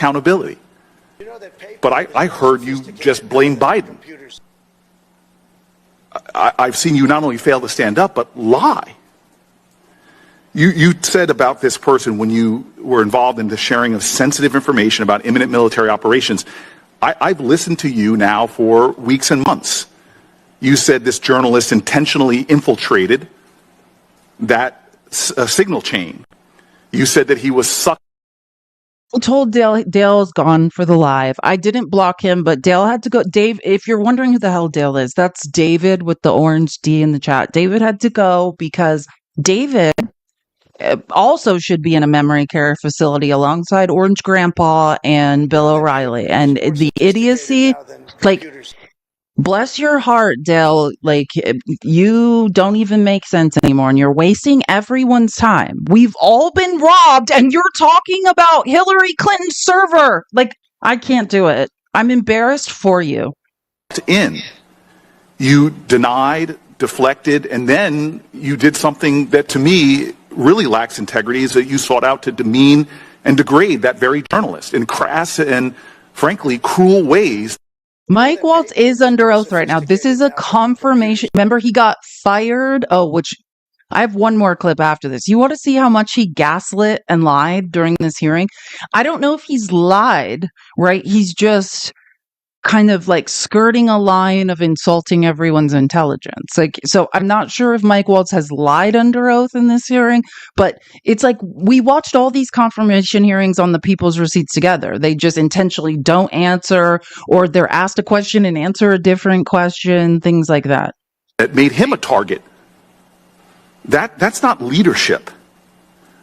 accountability. But I heard you just blame Biden. I've seen you not only fail to stand up, but lie. You said about this person when you were involved in the sharing of sensitive information about imminent military operations. I've listened to you now for weeks and months. You said this journalist intentionally infiltrated that signal chain. You said that he was sucked. I told Dale's gone for the live. I didn't block him, but Dale had to go. Dave, if you're wondering who the hell Dale is, that's David with the orange D in the chat. David had to go because David also should be in a memory care facility alongside Orange Grandpa and Bill O'Reilly. And the idiocy, like, bless your heart, Dale. Like, you don't even make sense anymore, and you're wasting everyone's time. We've all been robbed, and you're talking about Hillary Clinton's server. Like, I can't do it. I'm embarrassed for you. You denied, deflected, and then you did something that, to me, really lacks integrity, is that you sought out to demean and degrade that very journalist in crass and, frankly, cruel ways. Mike Waltz is under oath right now. This is a confirmation. Remember, he got fired. Oh, which I have one more clip after this. You want to see how much he gaslit and lied during this hearing? I don't know if he's lied, right? He's just kind of like skirting a line of insulting everyone's intelligence. Like, so I'm not sure if Mike Waltz has lied under oath in this hearing, but it's like we watched all these confirmation hearings on the people's receipts together. They just intentionally don't answer, or they're asked a question and answer a different question, things like that. That made him a target. That's not leadership.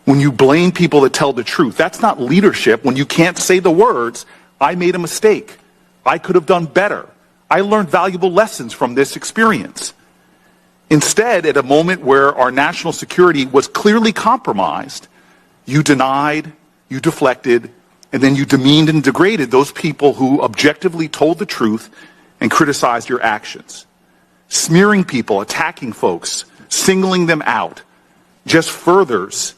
When you blame people that tell the truth, that's not leadership. When you can't say the words, I made a mistake. I could have done better. I learned valuable lessons from this experience. Instead, at a moment where our national security was clearly compromised, you denied, you deflected, and then you demeaned and degraded those people who objectively told the truth and criticized your actions. Smearing people, attacking folks, singling them out just furthers,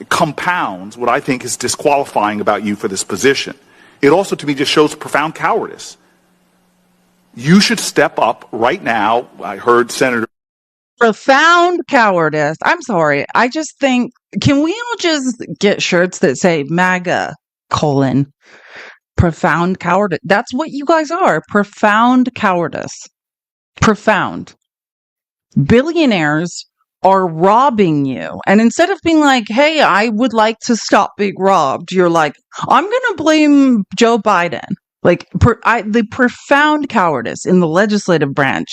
compounds what I think is disqualifying about you for this position. It also, to me, just shows profound cowardice. You should step up right now. I heard Senator... Profound cowardice. I'm sorry. I just think, can we all just get shirts that say MAGA, profound cowardice? That's what you guys are. Profound cowardice. Profound. Billionaires are robbing you. And instead of being like, hey, I would like to stop being robbed, you're like, I'm going to blame Joe Biden. Like, the profound cowardice in the legislative branch,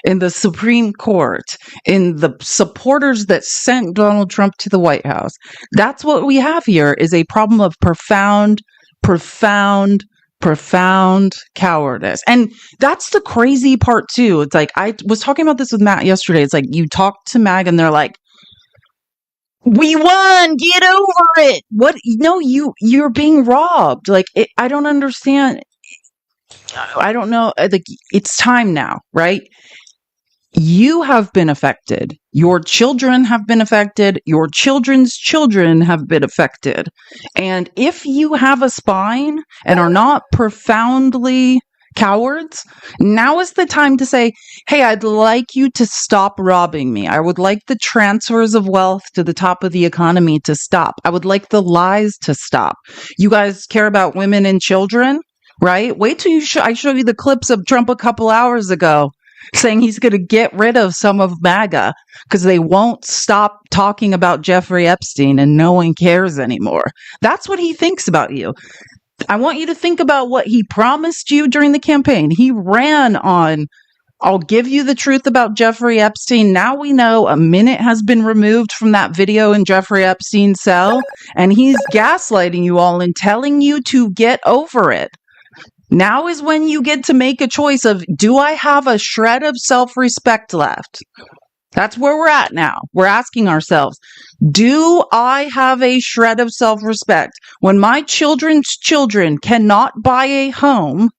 in the Supreme Court, in the supporters that sent Donald Trump to the White House. That's what we have here, is a problem of profound cowardice. And that's the crazy part too. It's like, I was talking about this with Matt yesterday. It's like, you talk to MAG and they're like, we won, get over it. What? No, you're being robbed. Like, I don't understand. I don't know. Like, it's time now, right? You have been affected. Your children have been affected. Your children's children have been affected. And if you have a spine and are not profoundly cowards, now is the time to say, hey, I'd like you to stop robbing me. I would like the transfers of wealth to the top of the economy to stop. I would like the lies to stop. You guys care about women and children, right? Wait till I show you the clips of Trump a couple hours ago saying he's going to get rid of some of MAGA because they won't stop talking about Jeffrey Epstein and no one cares anymore. That's what he thinks about you. I want you to think about what he promised you during the campaign. He ran on, I'll give you the truth about Jeffrey Epstein. Now we know a minute has been removed from that video in Jeffrey Epstein's cell, and he's gaslighting you all and telling you to get over it. Now is when you get to make a choice of, do I have a shred of self-respect left? That's where we're at now. We're asking ourselves, do I have a shred of self-respect when my children's children cannot buy a home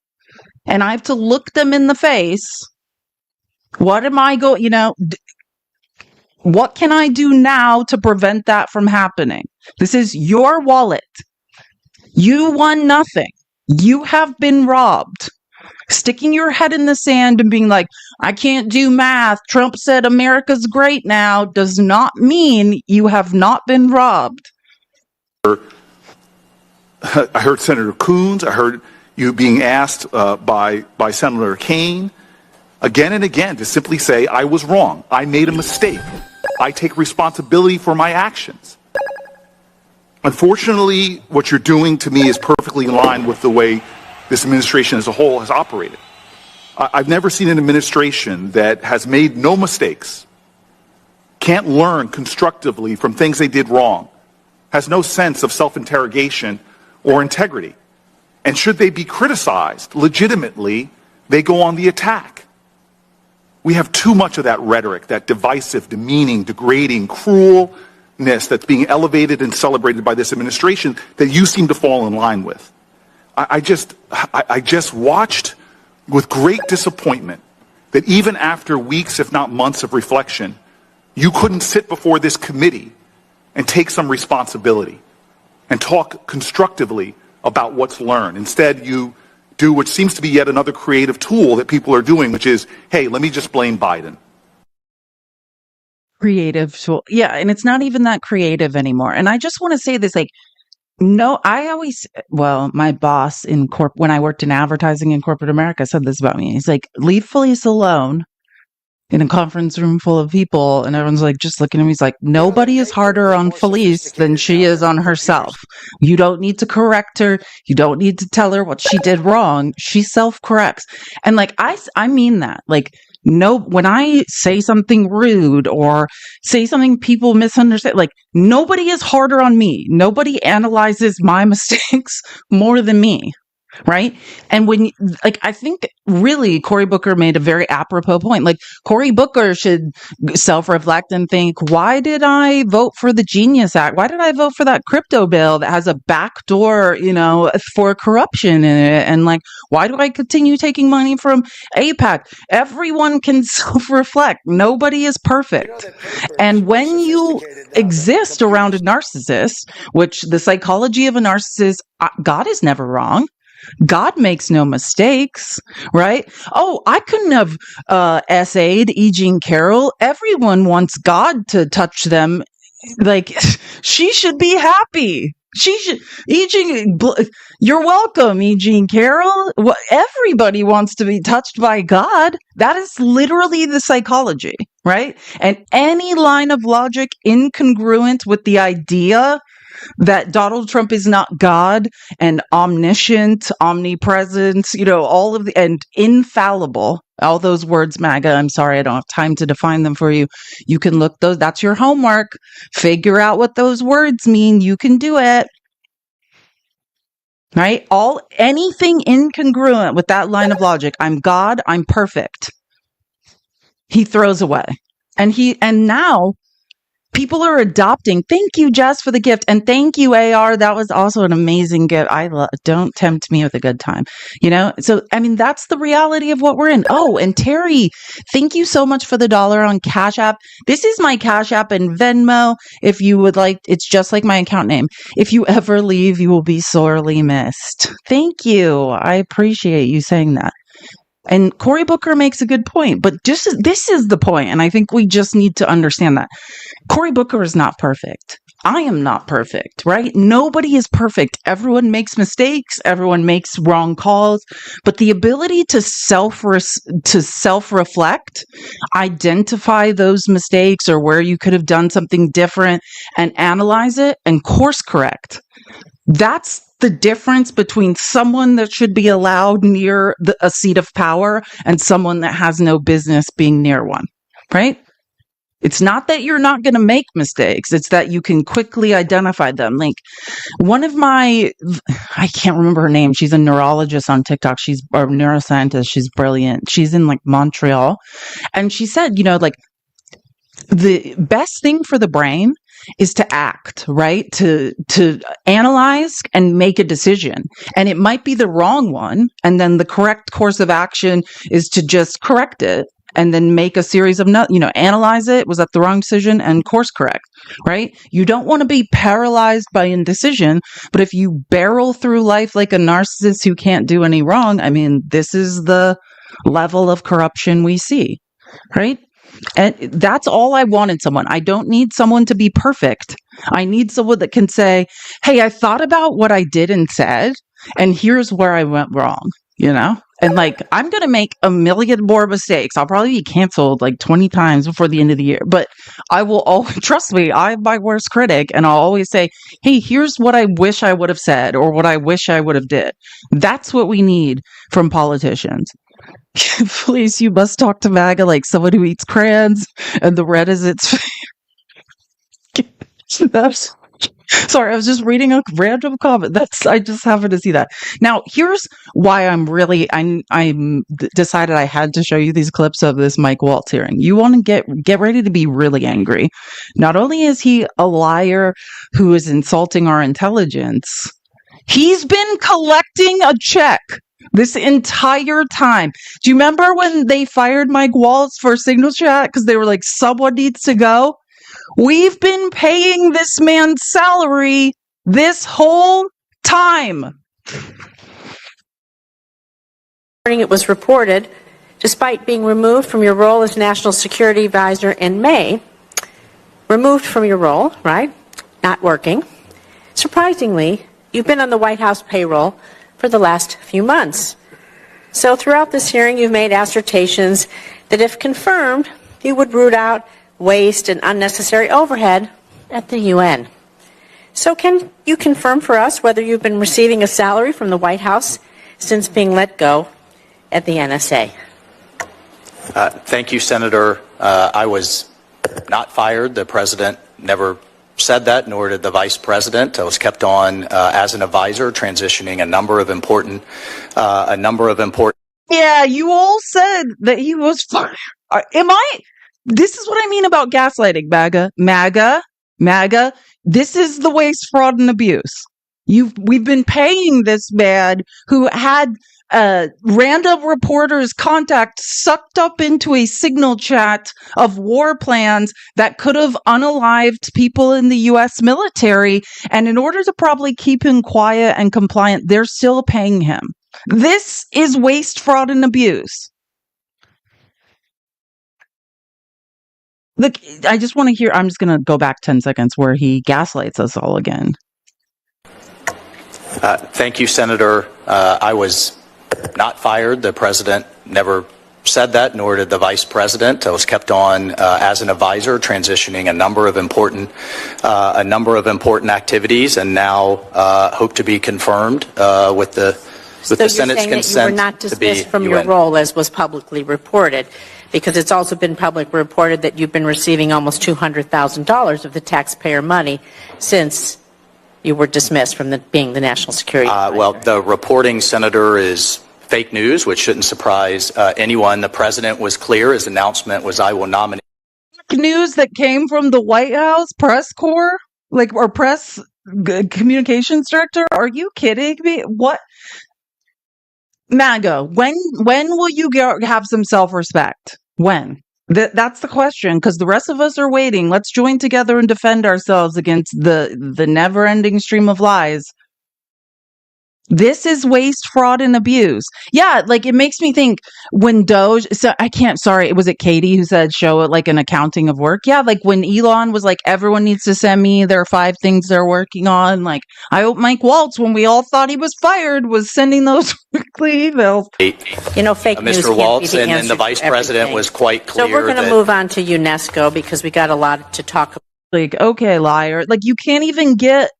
and I have to look them in the face? What am I going, what can I do now to prevent that from happening? This is your wallet. You won nothing. You have been robbed. Sticking your head in the sand and being like, I can't do math. Trump said America's great now does not mean you have not been robbed. I heard Senator Coons. I heard you being asked by Senator Kaine again and again to simply say, I was wrong. I made a mistake. I take responsibility for my actions. Unfortunately, what you're doing to me is perfectly in line with the way this administration as a whole has operated. I've never seen an administration that has made no mistakes, can't learn constructively from things they did wrong, has no sense of self-interrogation or integrity. And should they be criticized legitimately, they go on the attack. We have too much of that rhetoric, that divisive, demeaning, degrading, cruelness that's being elevated and celebrated by this administration that you seem to fall in line with. I just watched with great disappointment that even after weeks, if not months of reflection, you couldn't sit before this committee and take some responsibility and talk constructively about what's learned. Instead, you do what seems to be yet another creative tool that people are doing, which is, hey, let me just blame Biden. Creative tool. Yeah, and it's not even that creative anymore. And I just want to say this, like, no, my boss when I worked in advertising in corporate America said this about me. He's like, leave Felice alone in a conference room full of people. And everyone's like, just looking at me. He's like, nobody is harder on Felice than she is on herself. You don't need to correct her. You don't need to tell her what she did wrong. She self-corrects. And like, I mean that. Like, no, when I say something rude or say something people misunderstand, like, nobody is harder on me. Nobody analyzes my mistakes more than me. Right. And I think really Cory Booker made a very apropos point. Like, Cory Booker should self-reflect and think, why did I vote for the Genius Act? Why did I vote for that crypto bill that has a backdoor, for corruption in it? And like, why do I continue taking money from APAC? Everyone can self-reflect. Nobody is perfect. And when you exist around a narcissist, which the psychology of a narcissist, God is never wrong. God makes no mistakes, right? Oh, I couldn't have essayed E. Jean Carroll. Everyone wants God to touch them. Like, she should be happy. She should. You're welcome, E. Jean Carroll. Everybody wants to be touched by God. That is literally the psychology, right? And any line of logic incongruent with the idea that Donald Trump is not God and omniscient, omnipresent, and infallible, all those words, MAGA. I'm sorry, I don't have time to define them for you. You can look those. That's your homework. Figure out what those words mean. You can do it. Right? Anything incongruent with that line of logic. I'm God. I'm perfect. He throws away. And now people are adopting. Thank you, Jess, for the gift. And thank you, AR. That was also an amazing gift. Don't tempt me with a good time. So, I mean, that's the reality of what we're in. Oh, and Terry, thank you so much for the $1 on Cash App. This is my Cash App and Venmo. If you would like, it's just like my account name. If you ever leave, you will be sorely missed. Thank you. I appreciate you saying that. And Cory Booker makes a good point, but this is the point, and I think we just need to understand that. Cory Booker is not perfect. I am not perfect, right? Nobody is perfect. Everyone makes mistakes. Everyone makes wrong calls. But the ability to self-reflect, identify those mistakes or where you could have done something different and analyze it and course correct. That's the difference between someone that should be allowed near a seat of power and someone that has no business being near one, right? It's not that you're not going to make mistakes. It's that you can quickly identify them. Like, one of I can't remember her name. She's a neurologist on TikTok. She's a neuroscientist. She's brilliant. She's in Montreal. And she said, the best thing for the brain is to act, right? To analyze and make a decision. And it might be the wrong one. And then the correct course of action is to just correct it and then make a series of, analyze it. Was that the wrong decision? And course correct, right? You don't want to be paralyzed by indecision, but if you barrel through life like a narcissist who can't do any wrong, I mean, this is the level of corruption we see, right? And that's all I want in someone. I don't need someone to be perfect. I need someone that can say, hey, I thought about what I did and said, and here's where I went wrong, And I'm going to make a million more mistakes. I'll probably be canceled 20 times before the end of the year, but I will always, trust me, I'm my worst critic. And I'll always say, hey, here's what I wish I would have said or what I wish I would have did. That's what we need from politicians. Please, you must talk to MAGA like someone who eats crayons and the red is its That's sorry, I was just reading a random comment. I just happened to see that. Now, here's why I'm decided I had to show you these clips of this Mike Waltz hearing. You want to get ready to be really angry. Not only is he a liar who is insulting our intelligence, he's been collecting a check this entire time. Do you remember when they fired Mike Waltz for Signal Chat because they were like, someone needs to go? We've been paying this man's salary this whole time. It was reported, despite being removed from your role as National Security Advisor in May, removed from your role, right? Not working. Surprisingly, you've been on the White House payroll for the last few months. So throughout this hearing, you've made assertions that if confirmed, you would root out waste and unnecessary overhead at the UN. So can you confirm for us whether you've been receiving a salary from the White House since being let go at the NSA? Thank you, Senator. I was not fired. The president never said that, nor did the vice president. I was kept on as an advisor, transitioning a number of important. Yeah, you all said that he was fired. This is what I mean about gaslighting, MAGA. This is the waste, fraud, and abuse. We've been paying this man who had random reporters' contact sucked up into a Signal Chat of war plans that could have unalived people in the U.S. military. And in order to probably keep him quiet and compliant, they're still paying him. This is waste, fraud, and abuse. Look, I just want to hear, I'm just going to go back 10 seconds where he gaslights us all again. Thank you, Senator. I was not fired. The president never said that, nor did the vice president. I was kept on as an advisor, transitioning a number of important activities, and now hope to be confirmed with the Senate's consent. So you're saying that you were not dismissed from your role, as was publicly reported, because it's also been publicly reported that you've been receiving almost $200,000 of the taxpayer money since you were dismissed from being the national security advisor. Well, the reporting, Senator, is fake news, which shouldn't surprise anyone. The president was clear. His announcement was, I will nominate. News that came from the White House press corps, or press communications director. Are you kidding me? What? MAGA, when will you have some self-respect? When? That's the question, because the rest of us are waiting. Let's join together and defend ourselves against the never-ending stream of lies. This is waste, fraud, and abuse. Yeah, it makes me think when Doge, was it Katie who said show it like an accounting of work? Yeah, when Elon was like, everyone needs to send me their 5 things they're working on. I hope Mike Waltz, when we all thought he was fired, was sending those weekly emails. Fake news Mr. Waltz and the vice president was quite clear. So we're going to move on to UNESCO because we got a lot to talk about. Okay, liar. You can't even get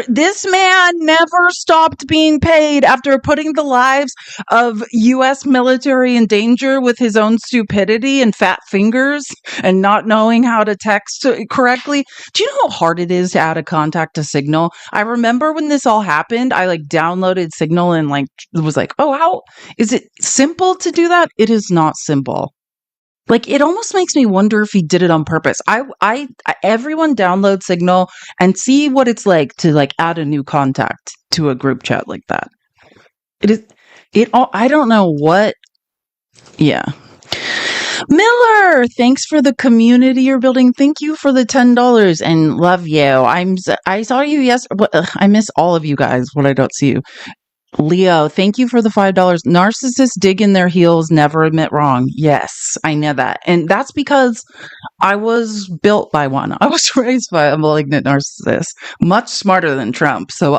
this man never stopped being paid after putting the lives of U.S. military in danger with his own stupidity and fat fingers and not knowing how to text correctly. Do you know how hard it is to add a contact to Signal? I remember when this all happened, I downloaded Signal and was like, oh, how is it simple to do that? It is not simple. It almost makes me wonder if he did it on purpose. Everyone download Signal and see what it's like to add a new contact to a group chat like that. I don't know what. Yeah. Miller, thanks for the community you're building. Thank you for the $10 and love you. I saw you I miss all of you guys when I don't see you. Leo, thank you for the $5. Narcissists dig in their heels, never admit wrong. Yes, I know that. And that's because I was built by one. I was raised by a malignant narcissist, much smarter than Trump. So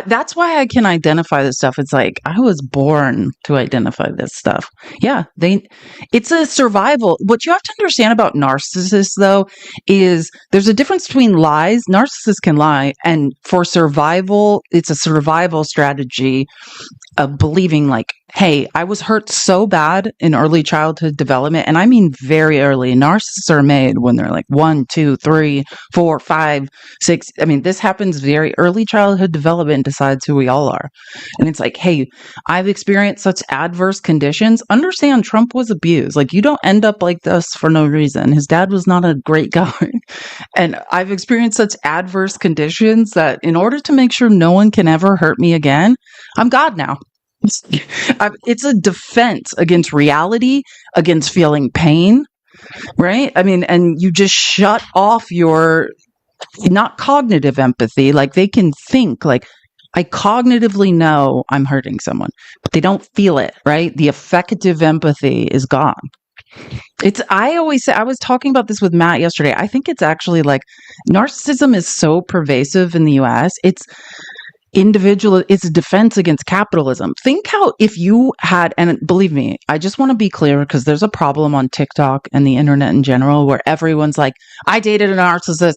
that's why I can identify this stuff. It's like I was born to identify this stuff. Yeah, it's a survival. What you have to understand about narcissists, though, is there's a difference between lies. Narcissists can lie, and for survival, it's a survival strategy of believing like, hey, I was hurt so bad in early childhood development, and I mean very early. Narcissists are made when they're like 1, 2, 3, 4, 5, 6. I mean, this happens very early childhood development decides who we all are. And it's like, hey, I've experienced such adverse conditions. Understand Trump was abused. Like, you don't end up like this for no reason. His dad was not a great guy. And I've experienced such adverse conditions that in order to make sure no one can ever hurt me again, I'm God now. It's a defense against reality, against feeling pain, right? I mean, and you just shut off your, not cognitive empathy, like they can think, like, I cognitively know I'm hurting someone, but they don't feel it, right? The affective empathy is gone. I always say, I was talking about this with Matt yesterday. I think it's actually like narcissism is so pervasive in the US. It's a defense against capitalism. Think how if you had, and believe me, I just want to be clear because there's a problem on TikTok and the internet in general where everyone's like, I dated a narcissist.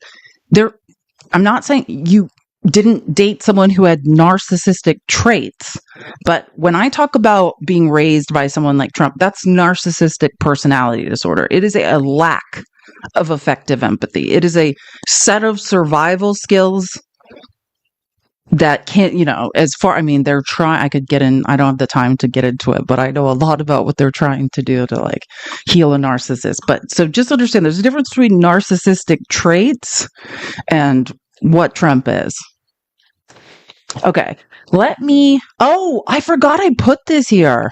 I'm not saying you didn't date someone who had narcissistic traits, but when I talk about being raised by someone like Trump, that's narcissistic personality disorder. It is a lack of effective empathy. It is a set of survival skills that can't, they're trying, I could get in, I don't have the time to get into it, but I know a lot about what they're trying to do to like heal a narcissist. But so just understand there's a difference between narcissistic traits and what Trump is. Okay, I forgot I put this here.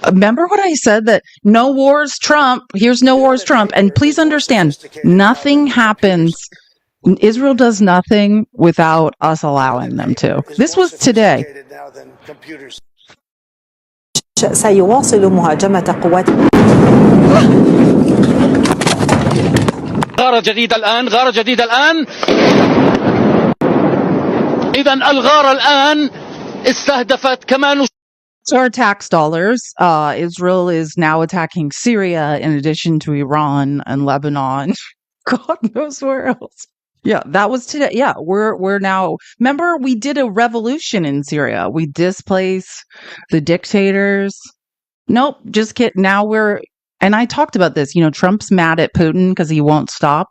Remember what I said that no wars Trump, here's no wars Trump. And please understand, nothing happens. Israel does nothing without us allowing them to. This was today. سيواصل مهاجمة قوات غارة جديدة الآن إذا الغارة الآن استهدفت كمان. So our tax dollars, Israel is now attacking Syria in addition to Iran and Lebanon. God knows where else. Yeah, that was today. Yeah, we're now, remember we did a revolution in Syria. We displaced the dictators. Nope, just kidding. Now and I talked about this, Trump's mad at Putin because he won't stop.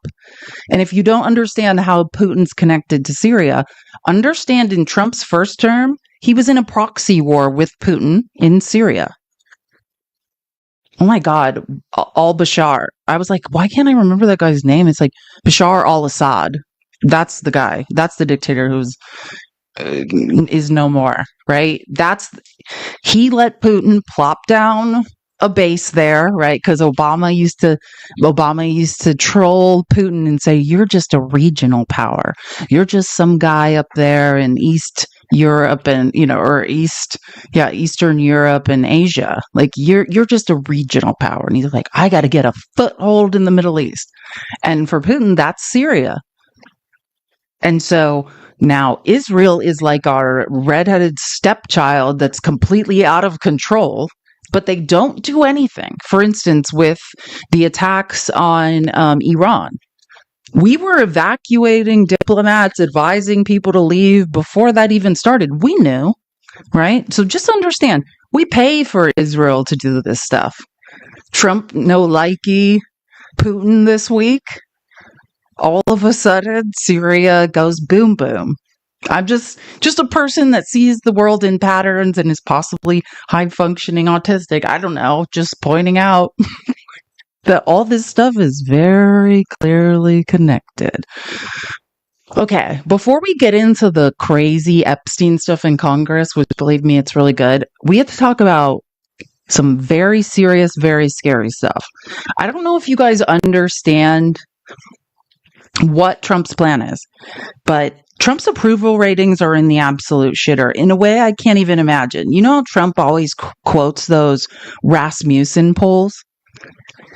And if you don't understand how Putin's connected to Syria, understand in Trump's first term, he was in a proxy war with Putin in Syria. Oh my God, al-Bashar. I was like, why can't I remember that guy's name? It's like Bashar al-Assad. That's the guy. That's the dictator who's is no more, right? He let Putin plop down a base there, right? Because Obama used to troll Putin and say, you're just a regional power. You're just some guy up there in East Europe and, Eastern Europe and Asia. Like you're just a regional power. And he's like, I got to get a foothold in the Middle East. And for Putin, that's Syria. And so now Israel is like our redheaded stepchild that's completely out of control, but they don't do anything. For instance, with the attacks on Iran, we were evacuating diplomats, advising people to leave before that even started. We knew, right? So just understand, we pay for Israel to do this stuff. Trump, no likey, Putin this week. All of a sudden, Syria goes boom, boom. I'm just a person that sees the world in patterns and is possibly high-functioning autistic. I don't know, just pointing out that all this stuff is very clearly connected. Okay, before we get into the crazy Epstein stuff in Congress, which believe me, it's really good, we have to talk about Some very serious, very scary stuff. I don't know if you guys understand what Trump's plan is, but Trump's approval ratings are in the absolute shitter in a way I can't even imagine. You know how Trump always quotes those Rasmussen polls?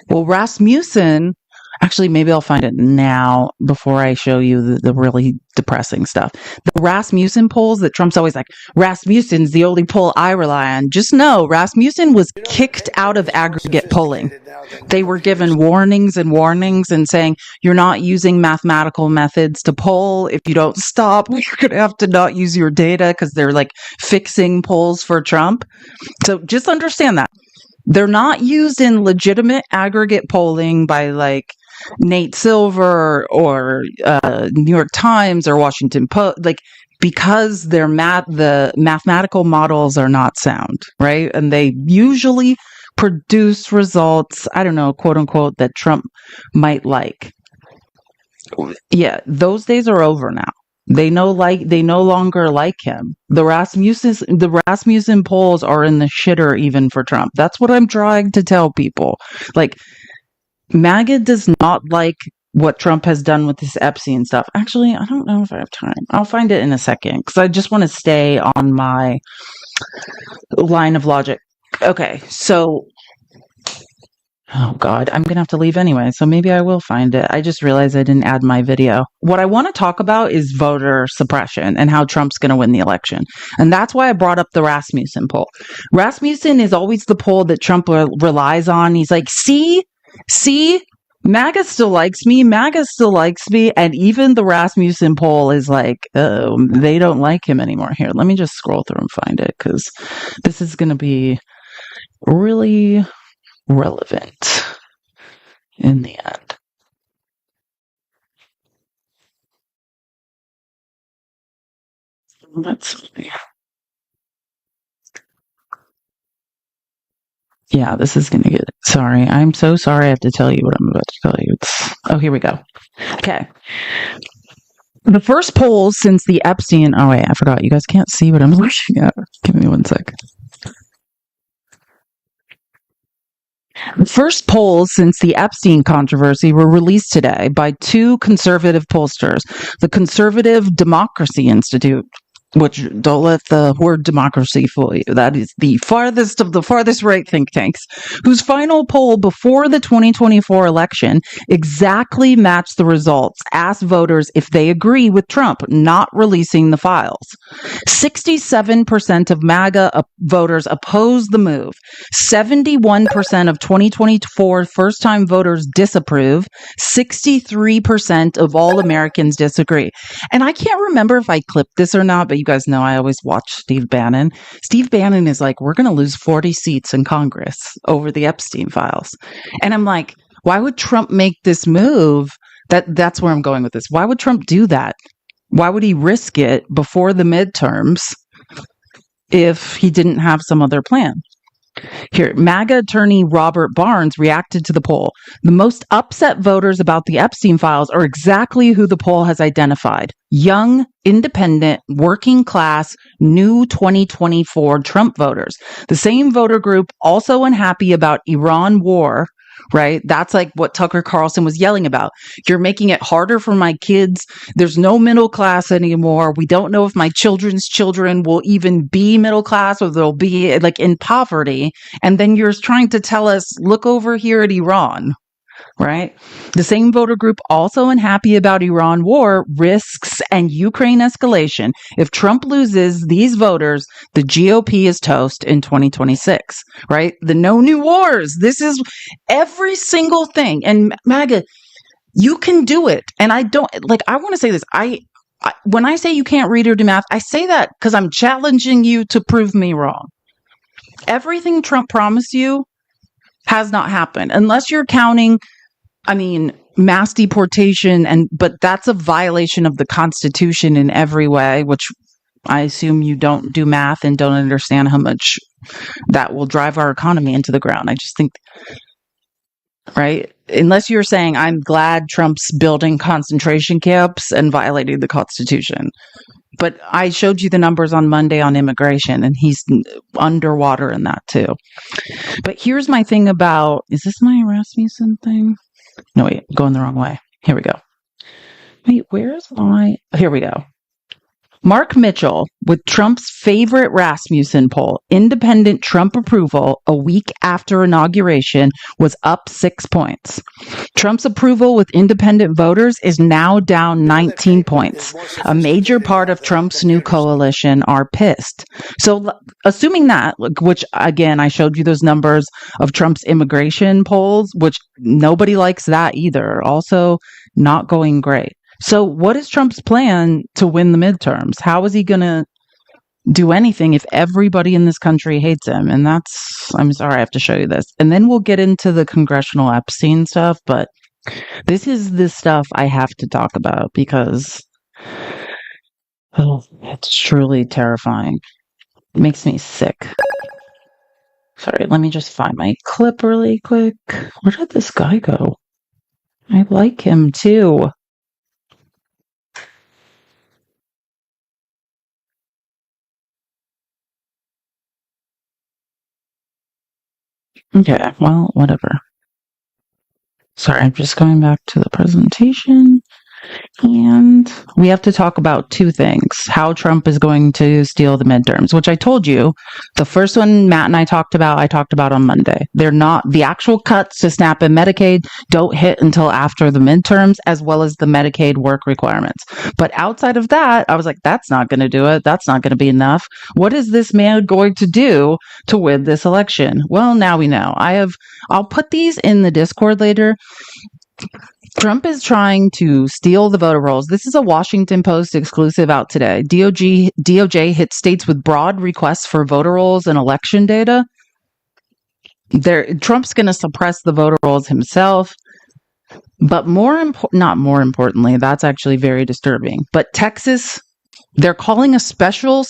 Well, Rasmussen, actually, maybe I'll find it now before I show you the really depressing stuff. The Rasmussen polls that Trump's always like, Rasmussen's the only poll I rely on. Just know, Rasmussen was kicked out of aggregate polling. They were given warnings and saying, you're not using mathematical methods to poll. If you don't stop, you're going to have to not use your data because they're like fixing polls for Trump. So just understand that. They're not used in legitimate aggregate polling by like Nate Silver or New York Times or Washington Post, like because the mathematical models are not sound, right? And they usually produce results, I don't know, quote unquote, that Trump might like. Yeah, those days are over now. They no longer like him. The Rasmussen polls are in the shitter even for Trump. That's what I'm trying to tell people. Like, MAGA does not like what Trump has done with this Epstein stuff. Actually, I don't know if I have time. I'll find it in a second because I just want to stay on my line of logic. Okay, so oh God, I'm going to have to leave anyway, so maybe I will find it. I just realized I didn't add my video. What I want to talk about is voter suppression and how Trump's going to win the election. And that's why I brought up the Rasmussen poll. Rasmussen is always the poll that Trump relies on. He's like, see, MAGA still likes me. And even the Rasmussen poll is like, oh, they don't like him anymore. Here, let me just scroll through and find it because this is going to be really relevant in the end. Let's see. Yeah, this is going to get... Sorry, I'm so sorry I have to tell you what I'm about to tell you. Oh, here we go. Okay. The first poll since the Epstein... Oh, wait, I forgot. You guys can't see what I'm looking at. Give me one sec. The first polls since the Epstein controversy were released today by two conservative pollsters, the Conservative Democracy Institute, which don't let the word democracy fool you. That is the farthest of the farthest right think tanks, whose final poll before the 2024 election exactly matched the results, asked voters if they agree with Trump not releasing the files. 67% of MAGA voters oppose the move. 71% of 2024 first-time voters disapprove. 63% of all Americans disagree. And I can't remember if I clipped this or not, but you guys know I always watch Steve Bannon. Steve Bannon is like, we're going to lose 40 seats in Congress over the Epstein files. And I'm like, why would Trump make this move? That's where I'm going with this. Why would Trump do that? Why would he risk it before the midterms if he didn't have some other plan? Here, MAGA attorney Robert Barnes reacted to the poll. The most upset voters about the Epstein files are exactly who the poll has identified. Young, independent, working class, new 2024 Trump voters. The same voter group also unhappy about Iran war, right? That's like what Tucker Carlson was yelling about. You're making it harder for my kids. There's no middle class anymore. We don't know if my children's children will even be middle class or they'll be like in poverty. And then you're trying to tell us, look over here at Iran, right? The same voter group also unhappy about Iran war, risks, and Ukraine escalation. If Trump loses these voters, the GOP is toast in 2026, right? The no new wars. This is every single thing. And MAGA, you can do it. And I want to say this. When I say you can't read or do math, I say that because I'm challenging you to prove me wrong. Everything Trump promised you has not happened, unless you're counting, mass deportation, but that's a violation of the Constitution in every way, which I assume you don't do math and don't understand how much that will drive our economy into the ground. I just think, right? Unless you're saying, I'm glad Trump's building concentration camps and violating the Constitution. But I showed you the numbers on Monday on immigration, and he's underwater in that too. But here's my thing about, is this my Rasmussen thing? No, wait, going the wrong way. Here we go. Wait, where's my, here we go. Mark Mitchell, with Trump's favorite Rasmussen poll, independent Trump approval a week after inauguration was up 6 points. Trump's approval with independent voters is now down 19 points. A major part of Trump's new coalition are pissed. So, assuming that, which again, I showed you those numbers of Trump's immigration polls, which nobody likes that either. Also, not going great. So what is Trump's plan to win the midterms? How is he going to do anything if everybody in this country hates him? And that's, I'm sorry, I have to show you this. And then we'll get into the congressional Epstein stuff. But this is the stuff I have to talk about because it's truly terrifying. It makes me sick. Sorry, let me just find my clip really quick. Where did this guy go? I like him too. Okay, well, whatever. Sorry, I'm just going back to the presentation. And we have to talk about two things. How Trump is going to steal the midterms, which I told you. The first one Matt and I talked about on Monday. They're not, the actual cuts to SNAP and Medicaid don't hit until after the midterms, as well as the Medicaid work requirements. But outside of that, I was like, that's not going to do it. That's not going to be enough. What is this man going to do to win this election? Well, now we know. I'll put these in the Discord later. Trump is trying to steal the voter rolls. This is a Washington Post exclusive out today. DOJ hit states with broad requests for voter rolls and election data. Trump's going to suppress the voter rolls himself. But not more importantly, that's actually very disturbing. But Texas, they're calling a special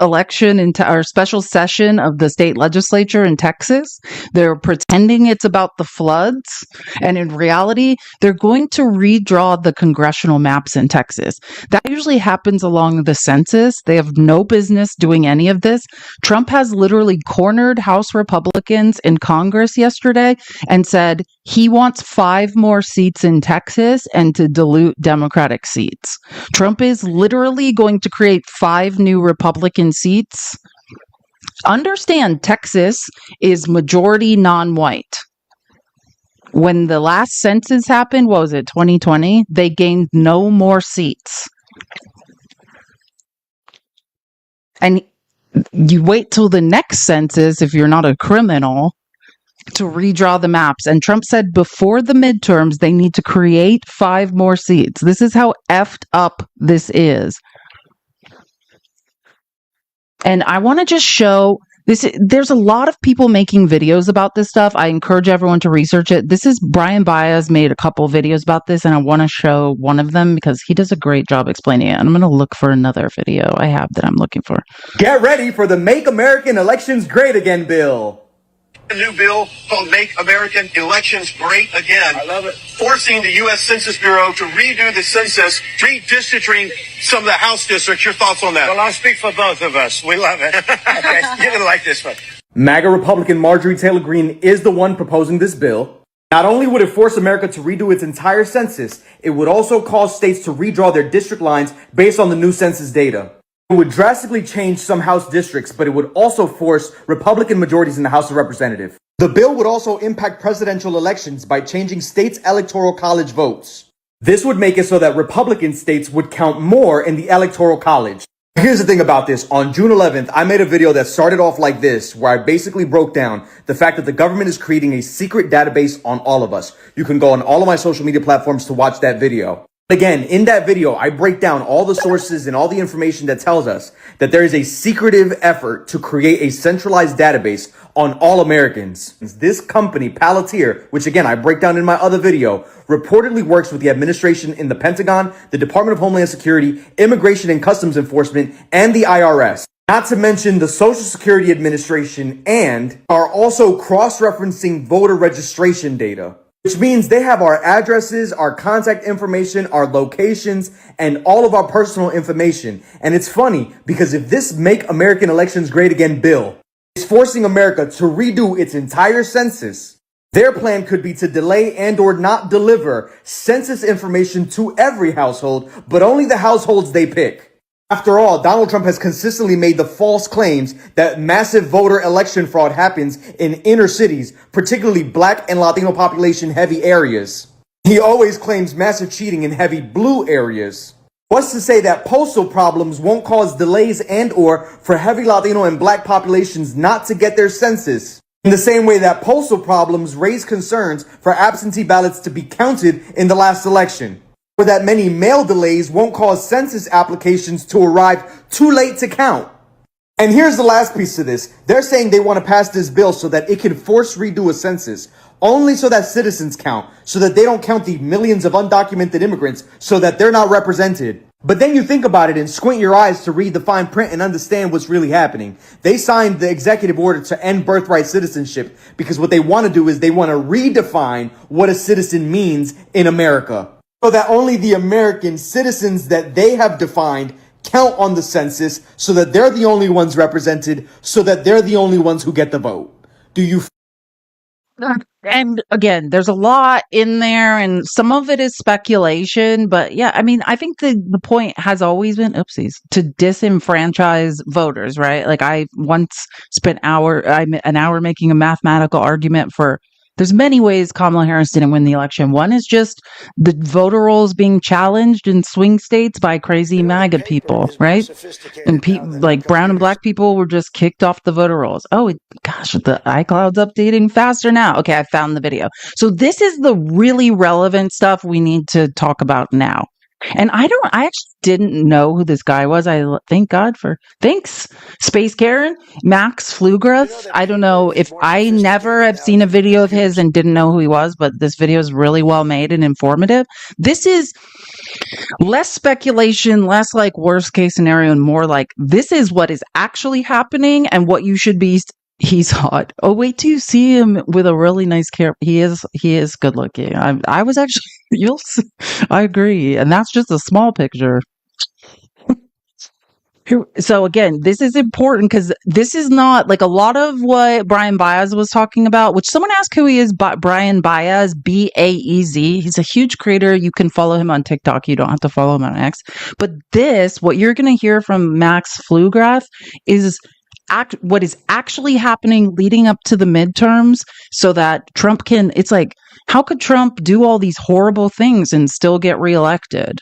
election or special session of the state legislature in Texas. They're pretending it's about the floods. And in reality, they're going to redraw the congressional maps in Texas. That usually happens along the census. They have no business doing any of this. Trump has literally cornered House Republicans in Congress yesterday and said he wants 5 more seats in Texas and to dilute Democratic seats. Trump is literally going to create 5 new Republican seats. Understand, Texas is majority non-white. When the last census happened, what was it, 2020? They gained no more seats. And you wait till the next census, if you're not a criminal, to redraw the maps. And Trump said before the midterms, they need to create 5 more seats. This is how effed up this is. And I want to just show this. There's a lot of people making videos about this stuff. I encourage everyone to research it. This is Brian Baez made a couple videos about this, and I want to show one of them because he does a great job explaining it. And I'm going to look for another video I have that I'm looking for. Get ready for the Make American Elections Great Again bill. A new bill called Make American Elections Great Again. I love it. Forcing the U.S. Census Bureau to redo the census, redistricting some of the House districts. Your thoughts on that? Well, I'll speak for both of us. We love it. Okay, you're going to like this one. MAGA Republican Marjorie Taylor Greene is the one proposing this bill. Not only would it force America to redo its entire census, it would also cause states to redraw their district lines based on the new census data. It would drastically change some House districts, but it would also force Republican majorities in the House of Representatives. The bill would also impact presidential elections by changing states' electoral college votes. This would make it so that Republican states would count more in the electoral college. Here's the thing about this. On June 11th, I made a video that started off like this, where I basically broke down the fact that the government is creating a secret database on all of us. You can go on all of my social media platforms to watch that video. Again, in that video, I break down all the sources and all the information that tells us that there is a secretive effort to create a centralized database on all Americans. This company, Palantir, which again, I break down in my other video, reportedly works with the administration in the Pentagon, the Department of Homeland Security, Immigration and Customs Enforcement, and the IRS. Not to mention the Social Security Administration, and are also cross-referencing voter registration data. which means they have our addresses, our contact information, our locations, and all of our personal information. And it's funny because if this Make American Elections Great Again bill is forcing America to redo its entire census, their plan could be to delay and or not deliver census information to every household, but only the households they pick. After all, Donald Trump has consistently made the false claims that massive voter election fraud happens in inner cities, particularly Black and Latino population heavy areas. He always claims massive cheating in heavy blue areas. What's to say that postal problems won't cause delays and or for heavy Latino and Black populations not to get their census? In the same way that postal problems raise concerns for absentee ballots to be counted in the last election. Or that many mail delays won't cause census applications to arrive too late to count. And here's the last piece of this. They're saying they want to pass this bill so that it can force redo a census, only so that citizens count, so that they don't count the millions of undocumented immigrants, so that they're not represented. But then you think about it and squint your eyes to read the fine print and understand what's really happening. They signed the executive order to end birthright citizenship because what they want to do is they want to redefine what a citizen means in America, so that only the American citizens that they have defined count on the census, so that they're the only ones represented, so that they're the only ones who get the vote. Do you? And again, there's a lot in there, and some of it is speculation. But yeah, I mean, I think the point has always been, oopsies, to disenfranchise voters, right? Like I once spent an hour making a mathematical argument for. There's many ways Kamala Harris didn't win the election. One is just the voter rolls being challenged in swing states by crazy MAGA people, right? And like brown and Black people were just kicked off the voter rolls. Oh, gosh, the iCloud's updating faster now. Okay, I found the video. So this is the really relevant stuff we need to talk about now. And I actually didn't know who this guy was. Thanks, Space Karen, Max Flugrath. I don't know if I never have seen a video of his and didn't know who he was, but this video is really well made and informative. This is less speculation, less like worst case scenario, and more like this is what is actually happening and what you should be. He's hot. Oh, wait till you see him with a really nice character. He is good looking. I was actually, you'll see, I agree. And that's just a small picture. So again, this is important because this is not like a lot of what Brian Baez was talking about, which someone asked who he is. Brian Baez, Baez. He's a huge creator. You can follow him on TikTok. You don't have to follow him on X. But what you're going to hear from Max Flugrath is what is actually happening leading up to the midterms so that Trump can, it's like, how could Trump do all these horrible things and still get reelected?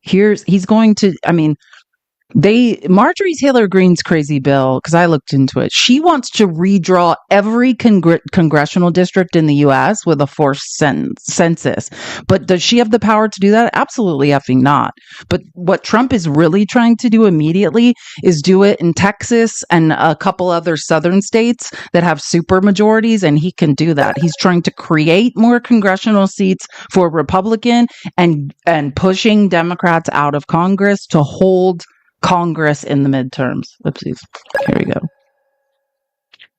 He's going to, I mean, Marjorie Taylor Greene's crazy bill, because I looked into it, she wants to redraw every congressional district in the U.S. with a forced census. But does she have the power to do that? Absolutely effing not. But what Trump is really trying to do immediately is do it in Texas and a couple other southern states that have super majorities, and he can do that. He's trying to create more congressional seats for Republican and pushing Democrats out of Congress to hold Congress in the midterms. Oopsies. Here we go.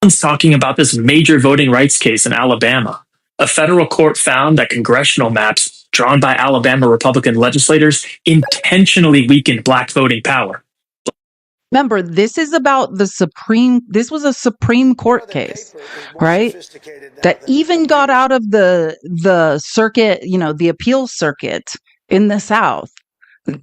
Everyone's talking about this major voting rights case in Alabama. A federal court found that congressional maps drawn by Alabama Republican legislators intentionally weakened Black voting power. Remember, this is about this was a Supreme Court case, right? That even got out of the circuit, the appeals circuit in the South.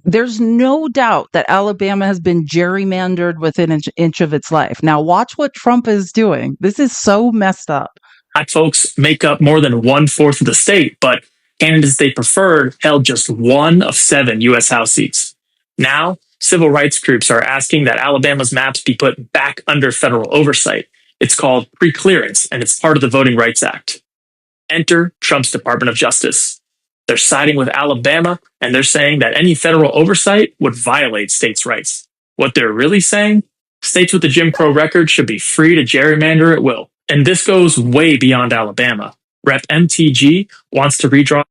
There's no doubt that Alabama has been gerrymandered within an inch of its life. Now watch what Trump is doing. This is so messed up. Black folks make up more than 1/4 of the state, but candidates they preferred held just 1 of 7 U.S. House seats. Now, civil rights groups are asking that Alabama's maps be put back under federal oversight. It's called pre-clearance, and it's part of the Voting Rights Act. Enter Trump's Department of Justice. They're siding with Alabama, and they're saying that any federal oversight would violate states' rights. What they're really saying? States with a Jim Crow record should be free to gerrymander at will. And this goes way beyond Alabama. Rep. MTG wants to redraw.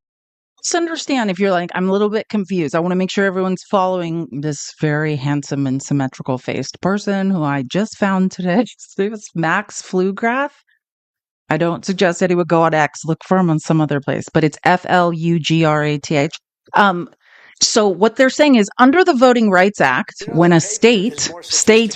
Let's understand if you're like, I'm a little bit confused. I want to make sure everyone's following this very handsome and symmetrical faced person who I just found today. His name is Max Flugrath. I don't suggest that he would go on X. Look for him on some other place, but it's Flugrath. So what they're saying is under the Voting Rights Act, when a states'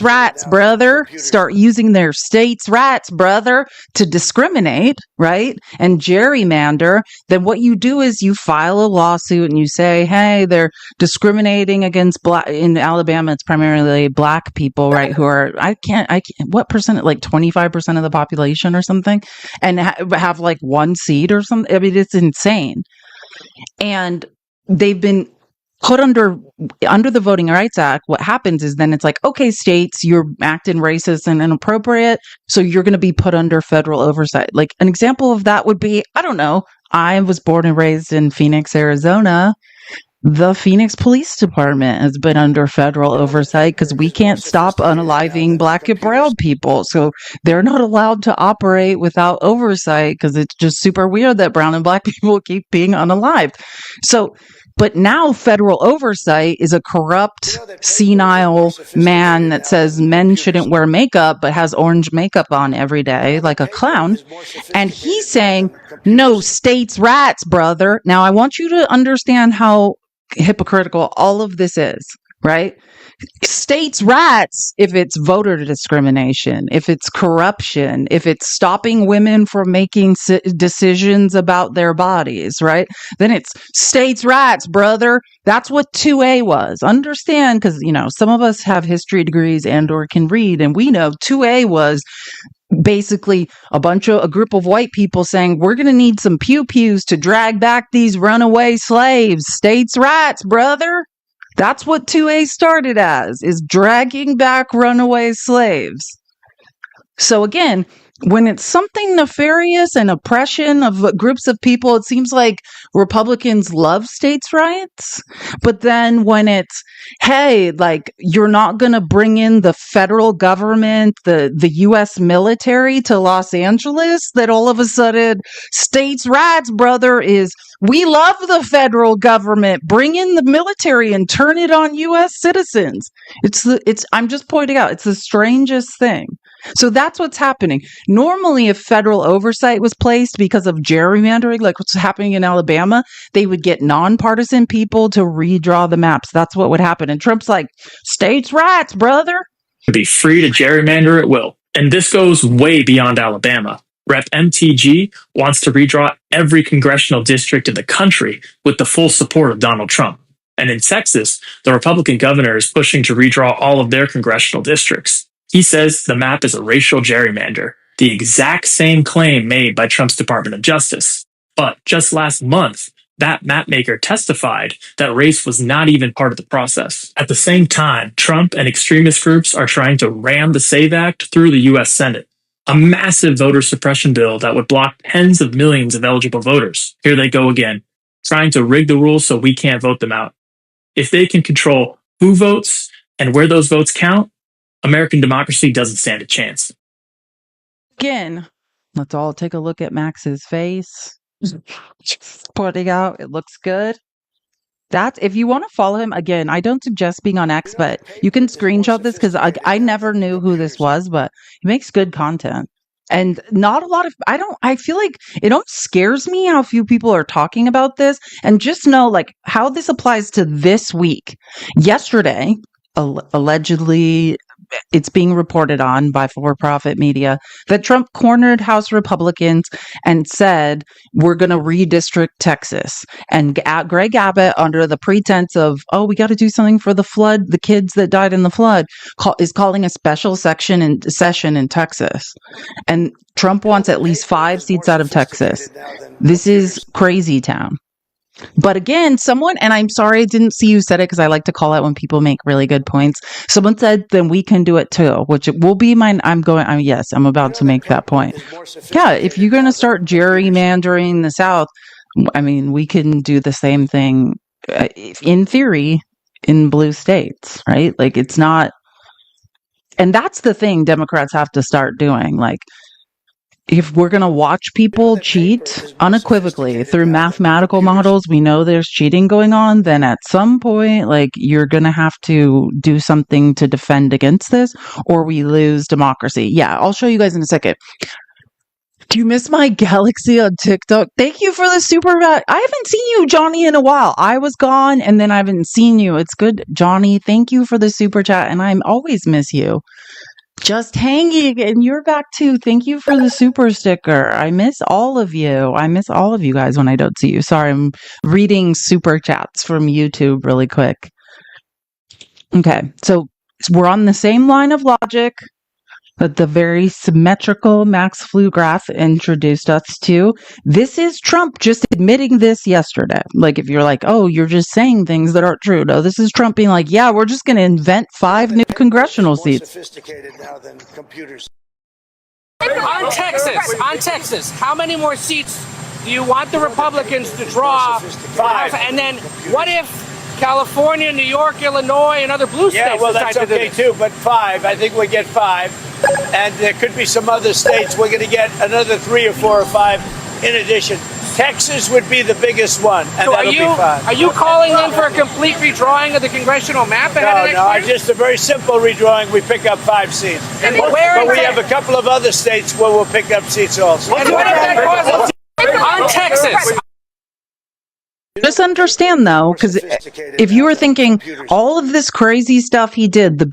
rights, brother, start using their states' rights, brother, to discriminate, right, and gerrymander, then what you do is you file a lawsuit and you say, hey, they're discriminating against black. In Alabama, it's primarily black people, right, who are, what percent, like 25% of the population or something, and have like one seat or something. I mean, it's insane. And they've been put under the Voting Rights Act. What happens is then it's like, okay, states, you're acting racist and inappropriate, so you're going to be put under federal oversight. Like an example of that would be, I don't know, I was born and raised in Phoenix, Arizona. The Phoenix Police Department has been under federal oversight because we can't stop unaliving black and brown people. So they're not allowed to operate without oversight because it's just super weird that brown and black people keep being unalived. So, but now federal oversight is a corrupt, senile man that says men shouldn't wear makeup, but has orange makeup on every day like a clown. And he's saying, no, states' rights, brother. Now, I want you to understand how hypocritical all of this is, right? States' rights, if it's voter discrimination, if it's corruption, if it's stopping women from making decisions about their bodies, right? Then it's states' rights, brother. That's what 2A was. Understand, because, you know, some of us have history degrees and or can read, and we know 2A was basically a group of white people saying, we're going to need some pew-pews to drag back these runaway slaves. States' rights, brother. That's what 2A started as, is dragging back runaway slaves. So again, when it's something nefarious and oppression of groups of people, it seems like Republicans love states' rights. But then when it's, hey, like, you're not going to bring in the federal government, the U.S. military to Los Angeles, that all of a sudden states' rights, brother, is, we love the federal government. Bring in the military and turn it on U.S. citizens. I'm just pointing out, it's the strangest thing. So that's what's happening. Normally, if federal oversight was placed because of gerrymandering, like what's happening in Alabama, they would get nonpartisan people to redraw the maps. That's what would happen. And Trump's like, states' rights, brother. To be free to gerrymander at will. And this goes way beyond Alabama. Rep. MTG wants to redraw every congressional district in the country with the full support of Donald Trump. And in Texas, the Republican governor is pushing to redraw all of their congressional districts. He says the map is a racial gerrymander, the exact same claim made by Trump's Department of Justice. But just last month, that mapmaker testified that race was not even part of the process. At the same time, Trump and extremist groups are trying to ram the SAVE Act through the U.S. Senate, a massive voter suppression bill that would block tens of millions of eligible voters. Here they go again, trying to rig the rules so we can't vote them out. If they can control who votes and where those votes count, American democracy doesn't stand a chance. Again, let's all take a look at Max's face. Just pointing out, it looks good. That's, if you want to follow him, again, I don't suggest being on X, but you can screenshot this because I never knew who this was, but he makes good content. And not a lot of, I feel like it almost scares me how few people are talking about this. And just know, like, how this applies to this week. Yesterday, allegedly, it's being reported on by for-profit media that Trump cornered House Republicans and said, we're going to redistrict Texas. And Greg Abbott, under the pretense of, oh, we got to do something for the flood, the kids that died in the flood, is calling a special session in Texas. And Trump wants at least 5 seats out of Texas. This is crazy town. But again, and I'm sorry I didn't see you said it because I like to call out when people make really good points. Someone said, then we can do it too, which will be mine. Yes, I'm about to make that point. Yeah, if you're going to start gerrymandering the South, I mean, we can do the same thing in theory in blue states, right? Like, it's not. And that's the thing Democrats have to start doing. Like, if we're going to watch people cheat unequivocally through mathematical models, we know there's cheating going on, then at some point, like, you're going to have to do something to defend against this, or we lose democracy. Yeah, I'll show you guys in a second. Do you miss my galaxy on TikTok? Thank you for the super chat. I haven't seen you, Johnny, in a while. I was gone and then I haven't seen you. It's good, Johnny. Thank you for the super chat, and I always miss you. Just hanging, and you're back too. Thank you for the super sticker. I miss all of you. I miss all of you guys when I don't see you. Sorry, I'm reading super chats from YouTube really quick. Okay, so we're on the same line of logic that the very symmetrical Max Flugrath introduced us to. This is Trump just admitting this yesterday. Like, if you're like, oh, you're just saying things that aren't true. No, this is Trump being like, yeah, we're just going to invent 5 new congressional seats. Sophisticated now than computers. On Texas, how many more seats do you want the Republicans to draw? 5. And then what if California, New York, Illinois, and other blue states Yeah, well, that's decide to do okay this? too, but 5. I think we get 5. And there could be some other states. We're going to get another 3 or 4 or 5 in addition. Texas would be the biggest one, and So that'll be 5. are you calling in for a complete redrawing of the congressional map ahead of next No, year? just a very simple redrawing. We pick up 5 seats. And where But we in have a couple of other states where we'll pick up seats also. And what if that causes on Texas? Just understand though, because if you were thinking all of this crazy stuff he did,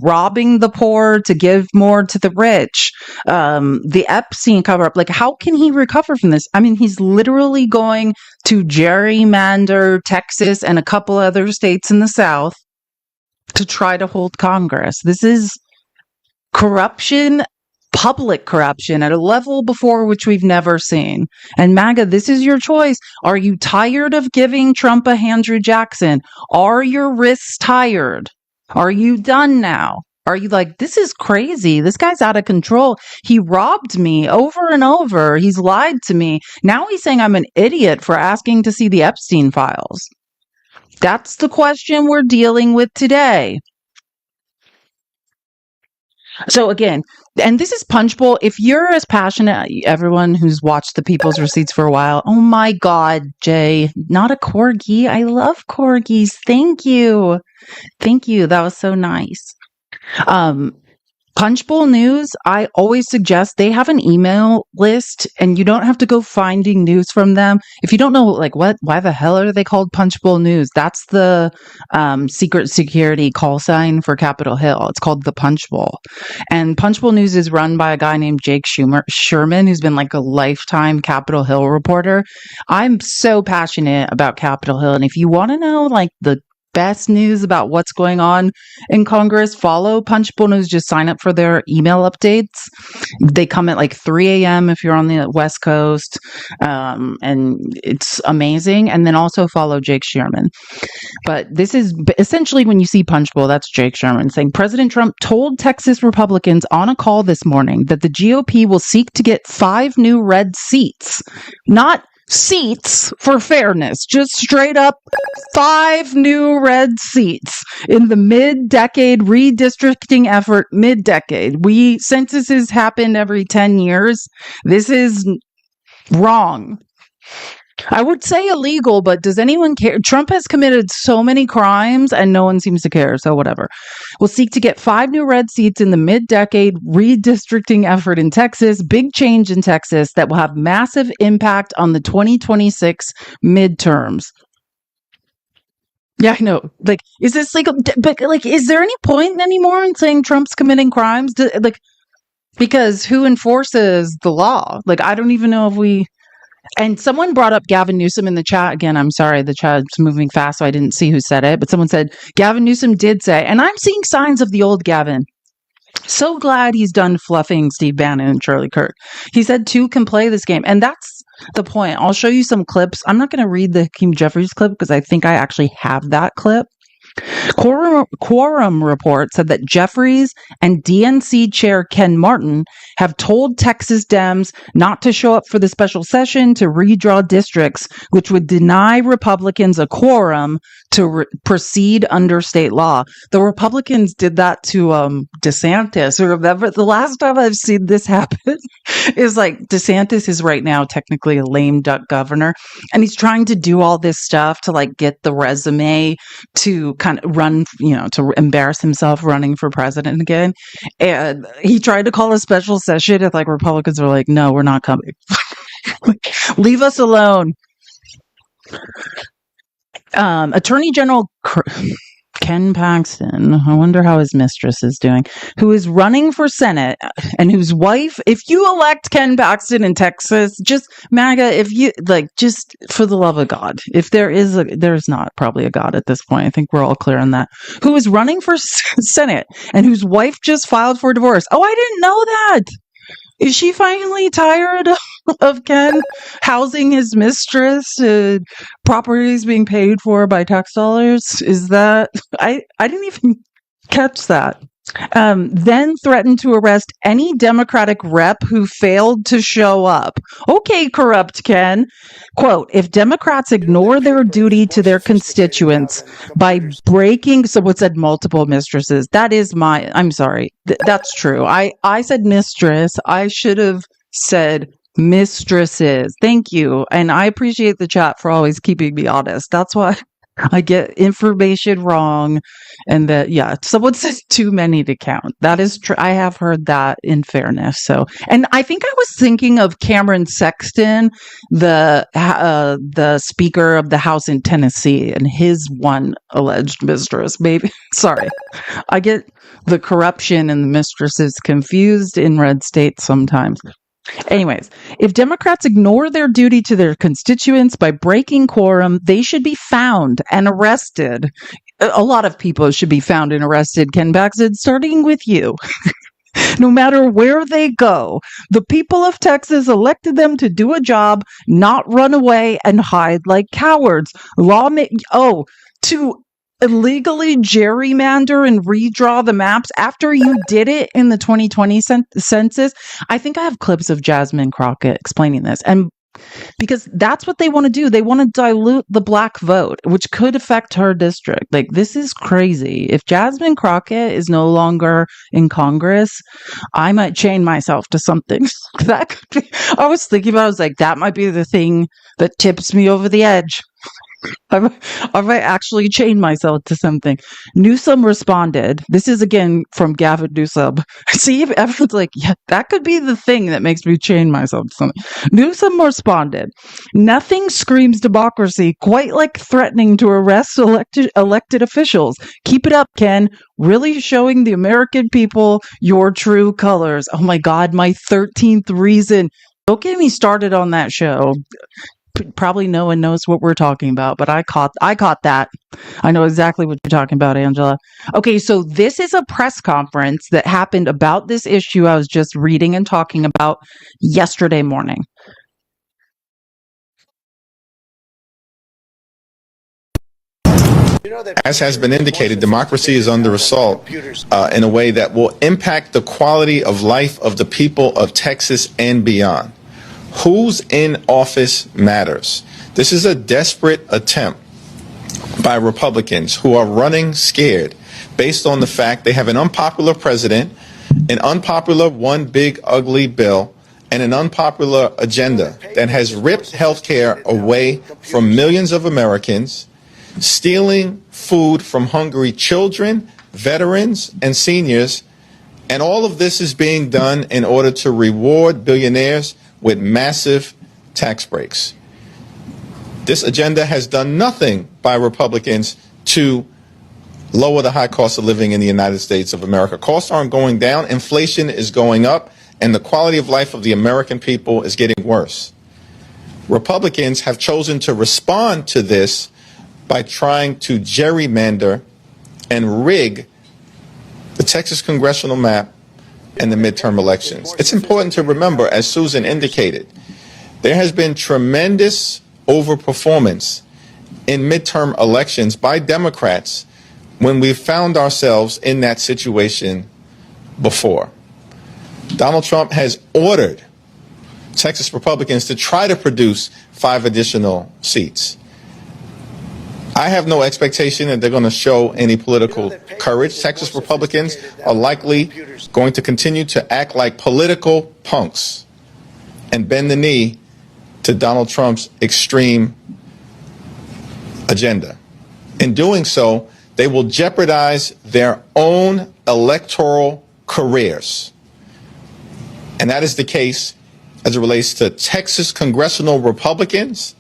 robbing the poor to give more to the rich, the Epstein cover up, like how can he recover from this? I mean, he's literally going to gerrymander Texas and a couple other states in the South to try to hold Congress. This is corruption, public corruption at a level before which we've never seen. And MAGA, this is your choice. Are you tired of giving Trump a Andrew Jackson? Are your wrists tired? Are you done now? Are you like, this is crazy. This guy's out of control. He robbed me over and over. He's lied to me. Now he's saying I'm an idiot for asking to see the Epstein files. That's the question we're dealing with today. So again, and this is Punchbowl. If you're as passionate, everyone who's watched the People's Receipts for a while, oh my God, Jay, not a corgi. I love corgis. Thank you. Thank you. That was so nice. Punchbowl News, I always suggest they have an email list and you don't have to go finding news from them. If you don't know, like, why the hell are they called Punchbowl News? That's the secret security call sign for Capitol Hill. It's called the Punchbowl. And Punchbowl News is run by a guy named Jake Sherman, who's been like a lifetime Capitol Hill reporter. I'm so passionate about Capitol Hill. And if you want to know, like, the best news about what's going on in Congress, follow Punchbowl News. Just sign up for their email updates. They come at like 3 a.m. if you're on the West Coast, and it's amazing. And then also follow Jake Sherman. But this is essentially when you see Punchbowl, that's Jake Sherman saying President Trump told Texas Republicans on a call this morning that the GOP will seek to get 5 new red seats, not seats for fairness, just straight up 5 new red seats in the mid-decade redistricting effort. Mid-decade, censuses happen every 10 years. This is wrong. I would say illegal, but does anyone care? Trump has committed so many crimes and no one seems to care, so whatever. We'll seek to get 5 new red seats in the mid-decade redistricting effort in Texas. Big change in Texas that will have massive impact on the 2026 midterms. Yeah, I know. Like, is this legal? But, like, is there any point anymore in saying Trump's committing crimes? Because who enforces the law? Like, I don't even know if we... And someone brought up Gavin Newsom in the chat. Again, I'm sorry, the chat's moving fast, so I didn't see who said it. But someone said, Gavin Newsom did say, and I'm seeing signs of the old Gavin. So glad he's done fluffing Steve Bannon and Charlie Kirk. He said 2 can play this game. And that's the point. I'll show you some clips. I'm not going to read the Hakeem Jeffries clip because I think I actually have that clip. Quorum Report said that Jeffries and DNC Chair Ken Martin have told Texas Dems not to show up for the special session to redraw districts, which would deny Republicans a quorum to proceed under state law. The Republicans did that to DeSantis. Remember, the last time I've seen this happen is like DeSantis is right now technically a lame duck governor, and he's trying to do all this stuff to like get the resume to kind of run, to embarrass himself running for president again. And he tried to call a special session, and like Republicans were like, "No, we're not coming. Leave us alone." Attorney General Ken Paxton, I wonder how his mistress is doing, who is running for Senate and whose wife, if you elect Ken Paxton in Texas, just MAGA, if you just for the love of God, if there's not probably a God at this point. I think we're all clear on that. Who is running for Senate and whose wife just filed for divorce. Oh, I didn't know that. Is she finally tired of Ken housing his mistress, properties being paid for by tax dollars? Is that I didn't even catch that. Then threatened to arrest any Democratic rep who failed to show up. Okay, corrupt Ken. Quote, if Democrats ignore their duty to their constituents by breaking, someone said multiple mistresses. That is I'm sorry. That's true. I said mistress. I should have said mistresses. Thank you. And I appreciate the chat for always keeping me honest. That's why I get information wrong, and that, someone says too many to count. That is true. I have heard that, in fairness. So, and I think I was thinking of Cameron Sexton, the Speaker of the House in Tennessee, and his one alleged mistress. Maybe, sorry, I get the corruption and the mistresses confused in red states sometimes. Anyways, if Democrats ignore their duty to their constituents by breaking quorum, they should be found and arrested. A lot of people should be found and arrested, Ken Paxton, starting with you. No matter where they go, the people of Texas elected them to do a job, not run away and hide like cowards. To illegally gerrymander and redraw the maps after you did it in the 2020 census. I think I have clips of Jasmine Crockett explaining this. And because that's what they want to do. They want to dilute the black vote, which could affect her district. Like, this is crazy. If Jasmine Crockett is no longer in Congress, I might chain myself to something. That could be, I was thinking about it, I was like, that might be the thing that tips me over the edge. I might actually chain myself to something. Newsom responded. This is again from Gavin Newsom. See if everyone's like, yeah, that could be the thing that makes me chain myself to something. Newsom responded. Nothing screams democracy quite like threatening to arrest elected officials. Keep it up, Ken. Really showing the American people your true colors. Oh my God, my 13th reason. Don't get me started on that show. Probably no one knows what we're talking about, but I caught that. I know exactly what you're talking about, Angela. Okay, so this is a press conference that happened about this issue I was just reading and talking about yesterday morning. As has been indicated, democracy is under assault in a way that will impact the quality of life of the people of Texas and beyond. Who's in office matters. This is a desperate attempt by Republicans who are running scared based on the fact they have an unpopular president, an unpopular one big ugly bill, and an unpopular agenda that has ripped health care away from millions of Americans, stealing food from hungry children, veterans, and seniors. And all of this is being done in order to reward billionaires with massive tax breaks. This agenda has done nothing by Republicans to lower the high cost of living in the United States of America. Costs aren't going down, inflation is going up, and the quality of life of the American people is getting worse. Republicans have chosen to respond to this by trying to gerrymander and rig the Texas congressional map and the midterm elections. It's important to remember, as Susan indicated, there has been tremendous overperformance in midterm elections by Democrats when we found ourselves in that situation before. Donald Trump has ordered Texas Republicans to try to produce 5 additional seats. I have no expectation that they're going to show any political courage. Texas Republicans are likely going to continue to act like political punks and bend the knee to Donald Trump's extreme agenda. In doing so, they will jeopardize their own electoral careers. And that is the case as it relates to Texas congressional Republicans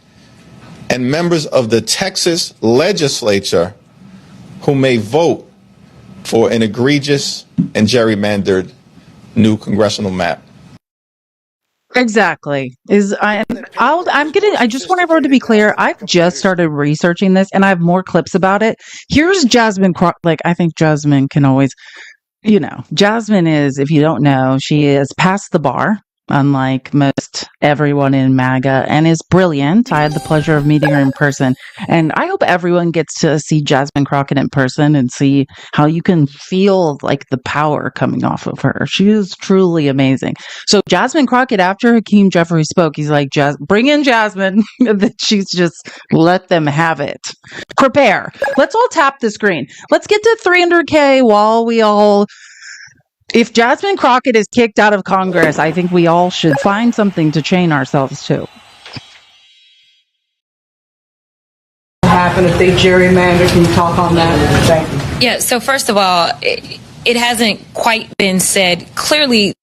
and members of the Texas legislature who may vote for an egregious and gerrymandered new congressional map. Exactly. I just want everyone to be clear. I've just started researching this and I have more clips about it. Here's Jasmine I think Jasmine can always, Jasmine is, if you don't know, she is past the bar, unlike most everyone in MAGA, and is brilliant. I had the pleasure of meeting her in person, and I hope everyone gets to see Jasmine Crockett in person and see how you can feel like the power coming off of her. She is truly amazing. So Jasmine Crockett, after Hakeem Jeffries spoke, he's like, bring in Jasmine. That she's just let them have it. Prepare. Let's all tap the screen. Let's get to 300K while we all... If Jasmine Crockett is kicked out of Congress, I think we all should find something to chain ourselves to. Happen if they gerrymander? Can you talk on that? Thank you. Yeah, so first of all, it hasn't quite been said clearly.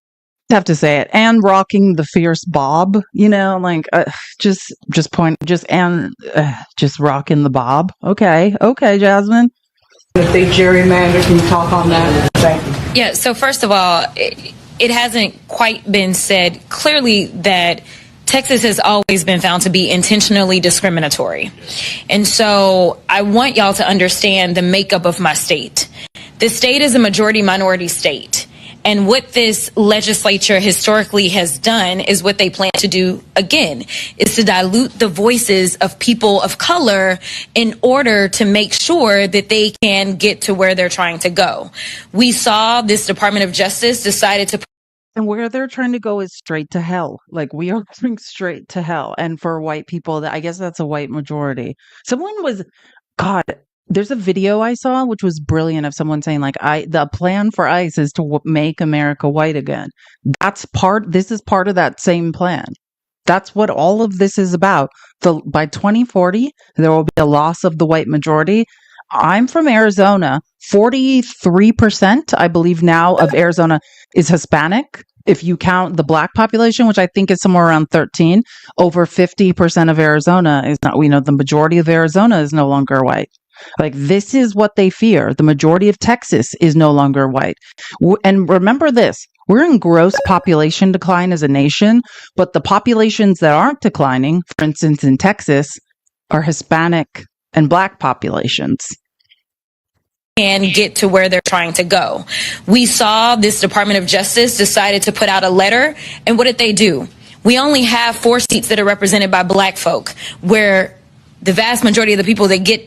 Have to say it. And rocking the fierce bob, just rocking the bob. Okay, Jasmine. If they gerrymander, can you talk on that? Thank you. Yeah, so first of all, it hasn't quite been said clearly that Texas has always been found to be intentionally discriminatory. And so I want y'all to understand the makeup of my state. The state is a majority minority state. And what this legislature historically has done is what they plan to do again, is to dilute the voices of people of color in order to make sure that they can get to where they're trying to go. We saw this Department of Justice decided to... And where they're trying to go is straight to hell. Like, we are going straight to hell. And for white people, I guess that's a white majority. God, there's a video I saw which was brilliant of someone saying the plan for ICE is to make America white again. This is part of that same plan. That's what all of this is about. By 2040, there will be a loss of the white majority. I'm from Arizona. 43%, I believe now, of Arizona is Hispanic. If you count the black population, which I think is somewhere around 13, over 50% of Arizona is not, the majority of Arizona is no longer white. This is what they fear. The majority of Texas is no longer white. And remember this, we're in gross population decline as a nation, but the populations that aren't declining, for instance, in Texas, are Hispanic and black populations. And get to where they're trying to go. We saw this Department of Justice decided to put out a letter, and what did they do? We only have 4 seats that are represented by black folk, where the vast majority of the people that get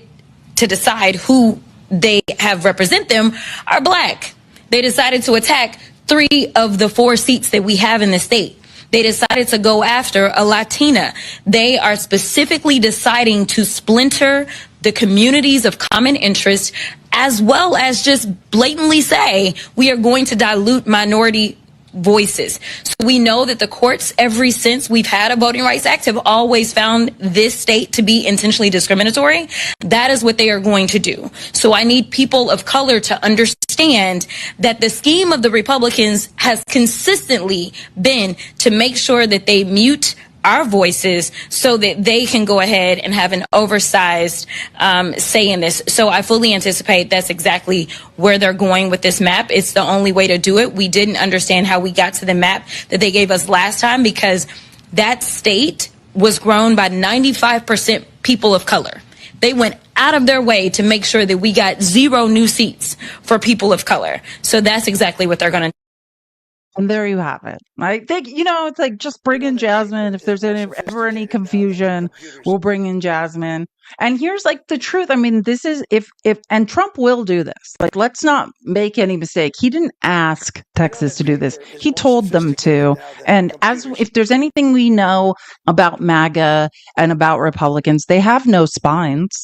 to decide who they have represent them are black. They decided to attack 3 of the 4 seats that we have in the state. They decided to go after a Latina. They are specifically deciding to splinter the communities of common interest, as well as just blatantly say we are going to dilute minority voices. So we know that the courts, ever since we've had a Voting Rights Act, have always found this state to be intentionally discriminatory. That is what they are going to do. So I need people of color to understand that the scheme of the Republicans has consistently been to make sure that they mute our voices so that they can go ahead and have an oversized say in this. So I fully anticipate that's exactly where they're going with this map. It's the only way to do it. We didn't understand how we got to the map that they gave us last time, because that state was grown by 95% people of color. They went out of their way to make sure that we got 0 new seats for people of color. So that's exactly what they're going to do. And there you have it. I think, it's just bring in Jasmine. If there's ever any confusion, we'll bring in Jasmine. And here's the truth. I mean, this is and Trump will do this. Let's not make any mistake. He didn't ask Texas to do this. He told them to. And if there's anything we know about MAGA and about Republicans, they have no spines.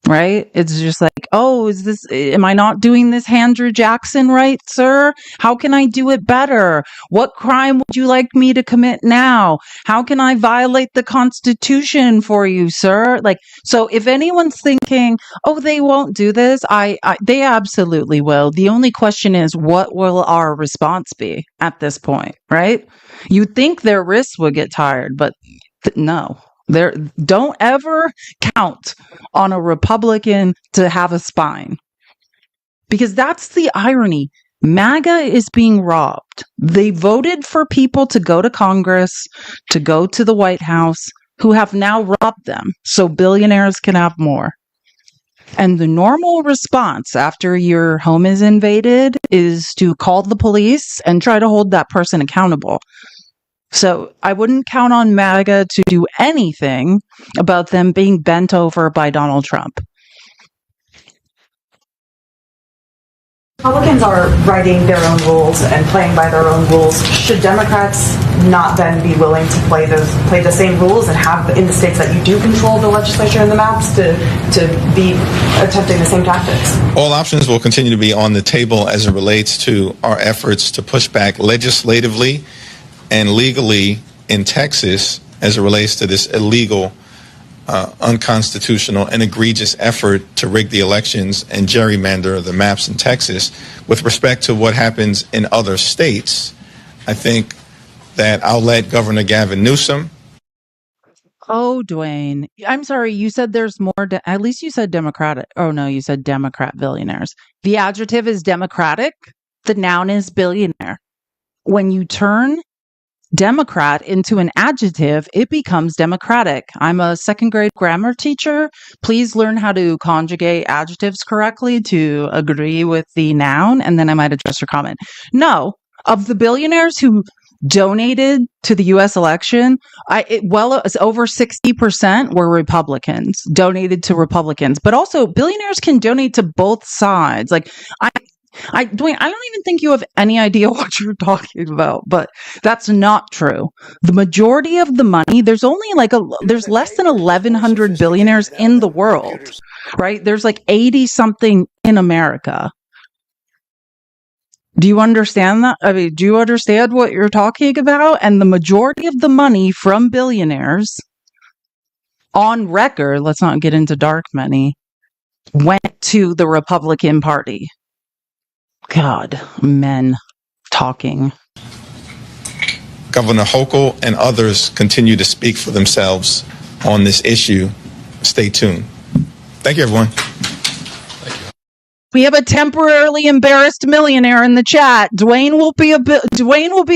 right? It's just like, oh, am I not doing this Andrew Jackson right, sir? How can I do it better? What crime would you like me to commit now? How can I violate the Constitution for you, sir? Like, so if anyone's thinking, oh, they won't do this, they absolutely will. The only question is, what will our response be at this point, right? You'd think their wrists would get tired, but no. Don't ever count on a Republican to have a spine, because that's the irony. MAGA is being robbed. They voted for people to go to Congress, to go to the White House, who have now robbed them so billionaires can have more. And the normal response after your home is invaded is to call the police and try to hold that person accountable. So I wouldn't count on MAGA to do anything about them being bent over by Donald Trump. Republicans are writing their own rules and playing by their own rules. Should Democrats not then be willing to play the same rules and have in the states that you do control the legislature and the maps to be attempting the same tactics? All options will continue to be on the table as it relates to our efforts to push back legislatively and legally in Texas as it relates to this illegal, unconstitutional, and egregious effort to rig the elections and gerrymander the maps in Texas. With respect to what happens in other states, I think that I'll let Governor Gavin Newsom. Oh, Dwayne, I'm sorry. You said there's more. At least you said Democratic. Oh, no, you said Democrat billionaires. The adjective is Democratic. The noun is billionaire. When you turn Democrat into an adjective, it becomes democratic. I'm a second grade grammar teacher. Please learn how to conjugate adjectives correctly to agree with the noun, and then I might address your comment. No, of the billionaires who donated to the U.S. election, over 60% were Republicans, donated to Republicans. But also, billionaires can donate to both sides. Like, Dwayne, I don't even think you have any idea what you're talking about, but that's not true. The majority of the money, there's less than 1,100 billionaires in the world, right? There's like 80 something in America. Do you understand that? I mean, do you understand what you're talking about? And the majority of the money from billionaires on record, let's not get into dark money, went to the Republican Party. God, men talking. Governor Hochul and others continue to speak for themselves on this issue. Stay tuned. Thank you, everyone. We have a temporarily embarrassed millionaire in the chat. Dwayne will be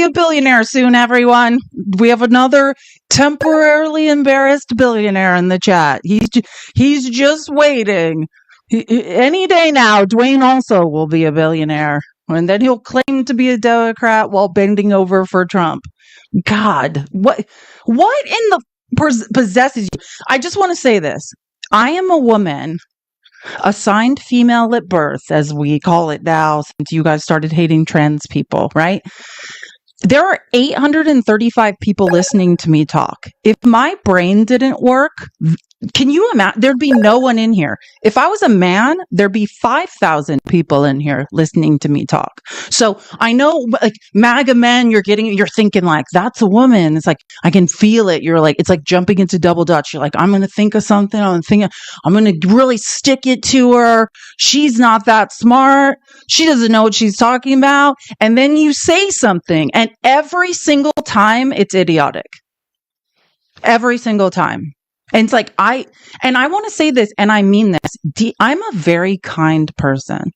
a billionaire soon, everyone. We have another temporarily embarrassed billionaire in the chat. He's just waiting. Any day now, Dwayne also will be a billionaire, and then he'll claim to be a Democrat while bending over for Trump. God, what in the possesses you? I just want to say this. I am a woman, assigned female at birth, as we call it now, since you guys started hating trans people, right? There are 835 people listening to me talk. If my brain didn't work, can you imagine? There'd be no one in here. If I was a man, there'd be 5,000 people in here listening to me talk. So I know, like, MAGA men, you're thinking like, that's a woman. It's like, I can feel it. You're like, it's like jumping into double dutch. You're like, I'm going to think of something. I'm going to really stick it to her. She's not that smart. She doesn't know what she's talking about. And then you say something, and every single time it's idiotic. Every single time. And it's like, I want to say this, and I mean this. I'm a very kind person.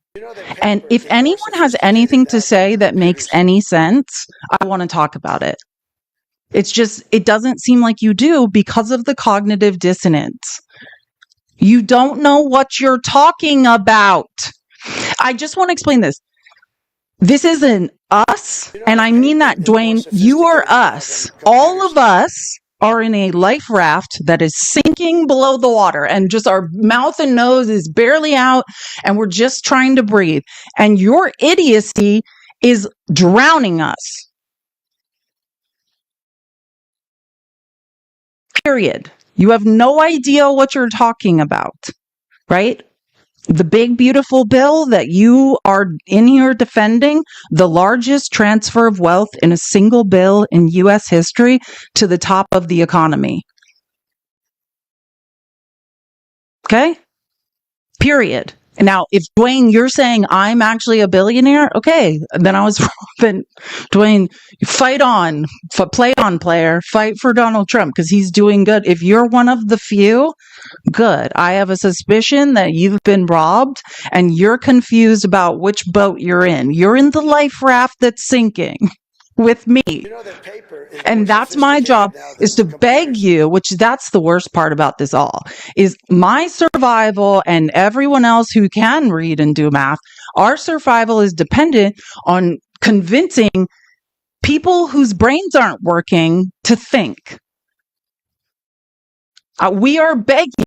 And if anyone has anything to say that makes any sense, I want to talk about it. It's just, it doesn't seem like you do because of the cognitive dissonance. You don't know what you're talking about. I just want to explain this. This isn't us, and I mean that, Dwayne. You are us. All of us are in a life raft that is sinking below the water, and just our mouth and nose is barely out, and we're just trying to breathe. And your idiocy is drowning us. Period. You have no idea what you're talking about, right? The big, beautiful bill that you are in here defending, the largest transfer of wealth in a single bill in U.S. history to the top of the economy. Okay? Period. Now, if Dwayne, you're saying I'm actually a billionaire, okay, then I was wrong. Then Dwayne, fight on, play on, player, fight for Donald Trump because he's doing good. If you're one of the few, good. I have a suspicion that you've been robbed and you're confused about which boat you're in. You're in the life raft that's sinking with me. And that's my job, is to beg you, which that's the worst part about this all, is my survival and everyone else who can read and do math, our survival is dependent on convincing people whose brains aren't working to think. We are begging